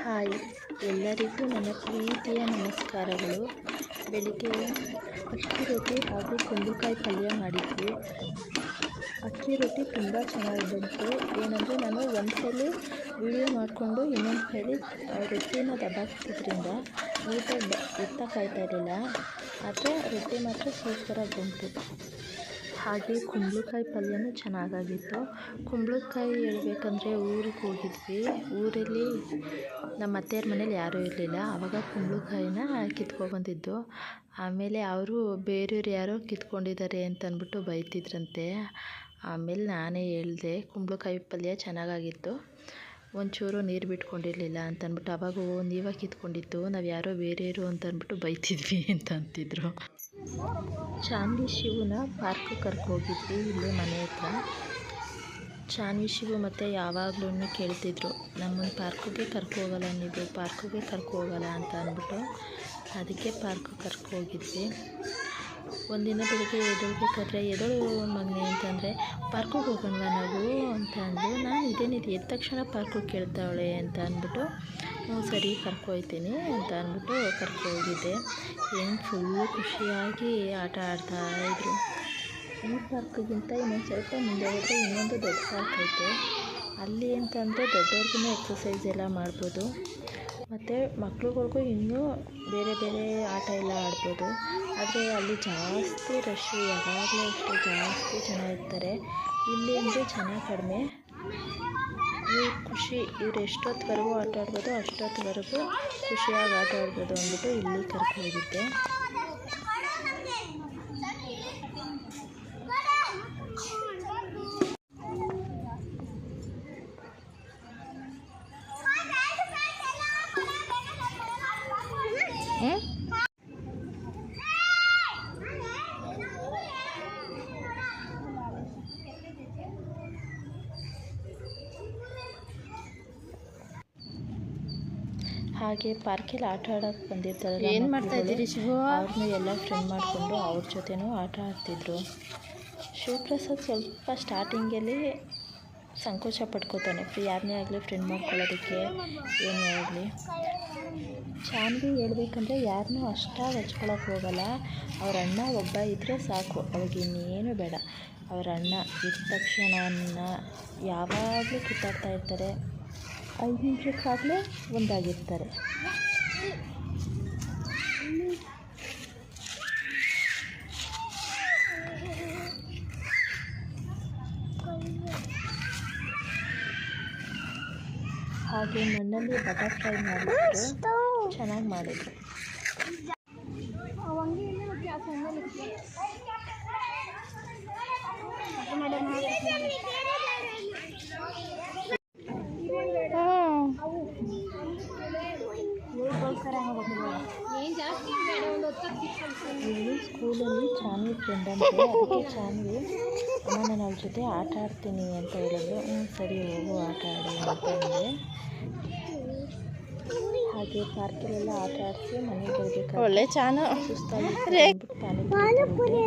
Hi, ಎಲ್ಲರಿಗೂ ನನ್ನ ಪ್ರೀತಿಯ ನಮಸ್ಕಾರಗಳು. ಬೆಳಿಗ್ಗೆ ಅಕ್ಕಿ ರೊಟ್ಟಿ ಹಾಗೂ ಕುಂಬಳಕಾಯಿ ಪಲ್ಯ ಮಾಡಿದ್ವಿ. ಅಕ್ಕಿ ರೊಟ್ಟಿ ತುಂಬ ಚೆನ್ನಾಗಿ ಬಂತು. ಏನಂದರೆ ನಾನು ಒಂದ್ಸಲ ವಿಡಿಯೋ ಮಾಡಿಕೊಂಡು ಇನ್ನೊಂದು ಸಲ ರೊಟ್ಟಿನ ದಬಾಕ್ತಿದ್ರಿಂದ ನೀಟಾಗಿ ಎತ್ತಕ್ಕಾಯ್ತಾ ಇರಲಿಲ್ಲ. ಆದರೆ ರೊಟ್ಟಿ ಮಾತ್ರ ಸೂಪರಾಗಿ ಬಂತು. ಹಾಗೆ ಕುಂಬಳಕಾಯಿ ಪಲ್ಯನೂ ಚೆನ್ನಾಗಾಗಿತ್ತು. ಕುಂಬಳಕಾಯಿ ಹೇಳ್ಬೇಕಂದ್ರೆ ಊರಿಗೆ ಹೋಗಿದ್ವಿ. ಊರಲ್ಲಿ ನಮ್ಮ ಅತ್ತೆಯವ್ರ ಮನೇಲಿ ಯಾರೂ ಇರಲಿಲ್ಲ. ಆವಾಗ ಕುಂಬಳಕಾಯಿನ ಕಿತ್ಕೊಬಂದಿದ್ದು. ಆಮೇಲೆ ಅವರು ಬೇರೆಯವ್ರು ಯಾರೋ ಕಿತ್ಕೊಂಡಿದ್ದಾರೆ ಅಂತ ಅಂದ್ಬಿಟ್ಟು ಬೈತಿದ್ರಂತೆ. ಆಮೇಲೆ ನಾನೇ ಹೇಳಿದೆ ಕುಂಬಳಕಾಯಿ ಪಲ್ಯ ಚೆನ್ನಾಗಾಗಿತ್ತು, ಒಂಚೂರು ನೀರು ಬಿಟ್ಕೊಂಡಿರಲಿಲ್ಲ ಅಂತ ಅಂದ್ಬಿಟ್ಟು. ಆವಾಗ ನೀವೇ ಕಿತ್ಕೊಂಡಿತ್ತು, ನಾವು ಯಾರೋ ಬೇರೆಯವರು ಅಂತ ಅಂದ್ಬಿಟ್ಟು ಬೈತಿದ್ವಿ ಅಂತ ಅಂತಿದ್ರು. ಚಾನ್ವಿ ಶಿವನ ಪಾರ್ಕಿಗೆ ಕರ್ಕೋಗಿದ್ವಿ ಇಲ್ಲೇ ಮನೆ ಹತ್ರ. ಚಾನ್ವಿ ಶಿವು ಮತ್ತು ಯಾವಾಗಲೂ ಕೇಳ್ತಿದ್ರು, ನಮ್ಮನ್ನು ಪಾರ್ಕಿಗೆ ಕರ್ಕೋಗಲ್ಲ ನೀವು, ಪಾರ್ಕಿಗೆ ಕರ್ಕೋಗಲ್ಲ ಅಂತ ಅಂದ್ಬಿಟ್ಟು. ಅದಕ್ಕೆ ಪಾರ್ಕಿಗೆ ಕರ್ಕೋಗಿದ್ವಿ. ಒಂದಿನ ಬೆಳಿಗ್ಗೆ ಎದ್ದೇಳಬೇಕಾದ್ರೆ ಎದ್ದೇಳು ಮಗನೇ ಅಂತಂದರೆ ಪಾರ್ಕಿಗೆ ಹೋಗೋಣವಾ ನಾವು ಅಂತ ಅಂದು. ನಾನು ಇದೇನಿದೆ ಎದ್ದ ತಕ್ಷಣ ಪಾರ್ಕಿಗೆ ಕೇಳ್ತಾವಳೆ ಅಂತ ಅಂದ್ಬಿಟ್ಟು ಸರಿ ಕರ್ಕೊಯ್ತೀನಿ ಅಂತ ಅಂದ್ಬಿಟ್ಟು ಕರ್ಕೋಗಿದ್ದೆ. ಹೆಂಗೆ ಫುಲ್ಲು ಖುಷಿಯಾಗಿ ಆಟ ಆಡ್ತಾಯಿದ್ರು. ಈ ಪಾರ್ಕಿಗಿಂತ ಇನ್ನೊಂದು ಸ್ವಲ್ಪ ಮುಂದೆ ಹೋದರೆ ಇನ್ನೊಂದು ದೊಡ್ಡ ಪಾರ್ಕ್ ಐತೆ. ಅಲ್ಲಿ ಅಂತಂದರೆ ದೊಡ್ಡವ್ರಿಗೂ ಎಕ್ಸಸೈಸ್ ಎಲ್ಲ ಮಾಡ್ಬೋದು, ಮತ್ತು ಮಕ್ಳುಗಳಿಗೂ ಇನ್ನೂ ಬೇರೆ ಬೇರೆ ಆಟ ಎಲ್ಲ ಆಡ್ಬೋದು. ಆದರೆ ಅಲ್ಲಿ ಜಾಸ್ತಿ ರಶ್ಶು, ಯಾವಾಗಲೂ ಅಷ್ಟೇ ಜಾಸ್ತಿ ಜನ ಇರ್ತಾರೆ. ಇಲ್ಲಿ ಅಂದರೆ ಜನ ಕಡಿಮೆ. ಇವ್ರು ಎಷ್ಟೊತ್ತುವರೆಗೂ ಆಟ ಆಡ್ಬೋದು, ಅಷ್ಟೊತ್ತುವರೆಗೂ ಖುಷಿಯಾಗಿ ಆಟ ಆಡ್ಬೋದು ಅಂದ್ಬಿಟ್ಟು ಇಲ್ಲಿ ಕರ್ಕೊಂಡೋಗಿದ್ದೆ. ಹಾಗೆ ಪಾರ್ಕಲ್ಲಿ ಆಟ ಆಡೋಕ್ಕೆ ಬಂದಿರ್ತಾರಲ್ಲ, ಏನು ಮಾಡ್ತಾ ಇದ್ದೀರಿ ಶಿವು? ಅವ್ರನ್ನೂ ಎಲ್ಲ ಫ್ರೆಂಡ್ ಮಾಡಿಕೊಂಡು ಅವ್ರ ಜೊತೆನೂ ಆಟ ಆಡ್ತಿದ್ರು. ಶಿವಪ್ರಸಾದ್ ಸ್ವಲ್ಪ ಸ್ಟಾರ್ಟಿಂಗಲ್ಲಿ ಸಂಕೋಚ ಪಡ್ಕೋತಾನೆ, ಯಾರನ್ನೇ ಆಗಲಿ ಫ್ರೆಂಡ್ ಮಾಡ್ಕೊಳ್ಳೋದಕ್ಕೆ, ಏನೇ ಆಗಲಿ. ಚಾನ್ವಿ ಹೇಳ್ಬೇಕಂದ್ರೆ ಯಾರನ್ನೂ ಅಷ್ಟಾಗಿ ಹಚ್ಕೊಳಕ್ಕೆ ಹೋಗಲ್ಲ. ಅವ್ರ ಅಣ್ಣ ಒಬ್ಬ ಇದ್ದರೆ ಸಾಕು, ಅವಾಗ ಇನ್ನೇನು ಬೇಡ. ಅವ್ರ ಅಣ್ಣ ಇದ್ದ ತಕ್ಷಣ ಯಾವಾಗಲೂ ಕಿತ್ತಾಡ್ತಾ ಇರ್ತಾರೆ. 5 ನಿಮಿಷಕ್ಕಾಗಲೇ ಒಂದಾಗಿರ್ತಾರೆ. ಹಾಗೆ ನನ್ನಲ್ಲಿ ಬಟರ್ಫ್ಲೈ ಮಾಡಿದ್ರು, ಚೆನ್ನಾಗಿ ಮಾಡಿದ್ರು. ಇವಳು ಸ್ಕೂಲಲ್ಲಿ ಚಾನ್ವಿ ಫ್ರೆಂಡ್ ಅಂತೆ. ಅದಕ್ಕೆ ಚಾನ್ವಿ ಅಮ್ಮ ನಾನು ಅವ್ರ ಜೊತೆ ಆಟ ಆಡ್ತೀನಿ ಅಂತ ಹೇಳಿದ್ರು. ಸರಿ ಹೋಗು ಆಟ ಆಡಿ ಅಂತ ಅಂದೆ. ಹಾಗೆ ಪಾರ್ಕಲ್ಲೆಲ್ಲ ಆಟ ಆಡಿಸಿ ಮನೆಗೆ ಬರಬೇಕಾದ್ರೆ ಸುಸ್ತಾಗಿಬಿಟ್ಟು ಪಾನಿಪುರಿ.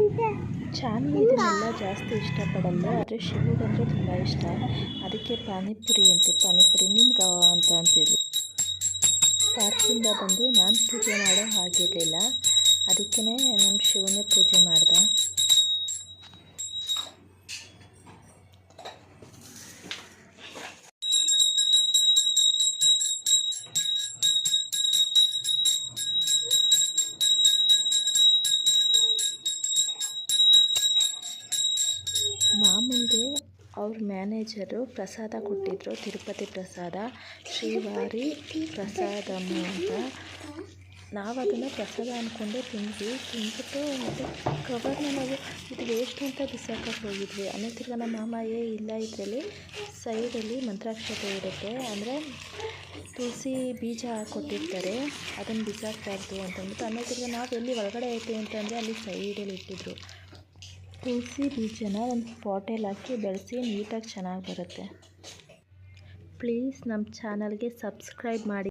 ಚಾನ್ವಿ ಇದನ್ನೆಲ್ಲ ಜಾಸ್ತಿ ಇಷ್ಟಪಡಲ್ಲ, ಆದರೆ ಶಿವಗಂದರೆ ತುಂಬ ಇಷ್ಟ. ಅದಕ್ಕೆ ಪಾನಿಪುರಿ ನಿಮ್ಗೆ ಅಂತ ಅಂತಿದ್ರು. ಪಾರ್ಕಿಂದ ಬಂದು ನಾನು ಪೂಜೆ ಮಾಡೋ ಹಾಗಿರಲಿಲ್ಲ, ಅದಕ್ಕೇ ನಮ್ಮ ಶಿವನೇ ಪೂಜೆ ಮಾಡ್ದೆ. ಮಾಮೂಲಿಗೆ ಅವ್ರ ಮ್ಯಾನೇಜರು ಪ್ರಸಾದ ಕೊಟ್ಟಿದ್ದರು, ತಿರುಪತಿ ಪ್ರಸಾದ, ಶ್ರೀವಾರಿ ಪ್ರಸಾದಮ್ಮು ಅಂತ. ನಾವು ಅದನ್ನು ಪ್ರಸಾದ ಅಂದ್ಕೊಂಡೆ ತಿಂದ್ಬಿಟ್ಟು ಮತ್ತು ಕವರ್ನ ನಾವು ಇದು ವೇಸ್ಟ್ ಅಂತ ಬಿಸಾಕಕ್ಕೆ ಹೋಗಿದ್ವಿ. ಆಮೇಲೆ ತಿರ್ಗಿ ನಮ್ಮ ಮಾಮ ಇಲ್ಲ ಇದರಲ್ಲಿ ಸೈಡಲ್ಲಿ ಮಂತ್ರಾಕ್ಷತೆ ಇರುತ್ತೆ, ಅಂದರೆ ತುಳಸಿ ಬೀಜ ಕೊಟ್ಟಿರ್ತಾರೆ, ಅದನ್ನು ಬಿಸಾಕಬಾರ್ದು ಅಂತಂದ್ಬಿಟ್ಟು. ಆಮೇಲೆ ತಿರ್ಗಿ ನಾವು ಎಲ್ಲಿ ಒಳಗಡೆ ಐತೆ ಅಂತಂದರೆ ಅಲ್ಲಿ ಸೈಡಲ್ಲಿ ಇಟ್ಟಿದ್ರು. ತುಳಸಿ ಬೀಜನ ಒಂದು ಪಾಟಲ್ಲಿ ಹಾಕಿ ಬೆಳೆಸಿ ನೀಟಾಗಿ ಚೆನ್ನಾಗಿ ಬರುತ್ತೆ. ಪ್ಲೀಸ್ ನಮ್ಮ ಚಾನಲ್ಗೆ ಸಬ್ಸ್ಕ್ರೈಬ್ ಮಾಡಿ.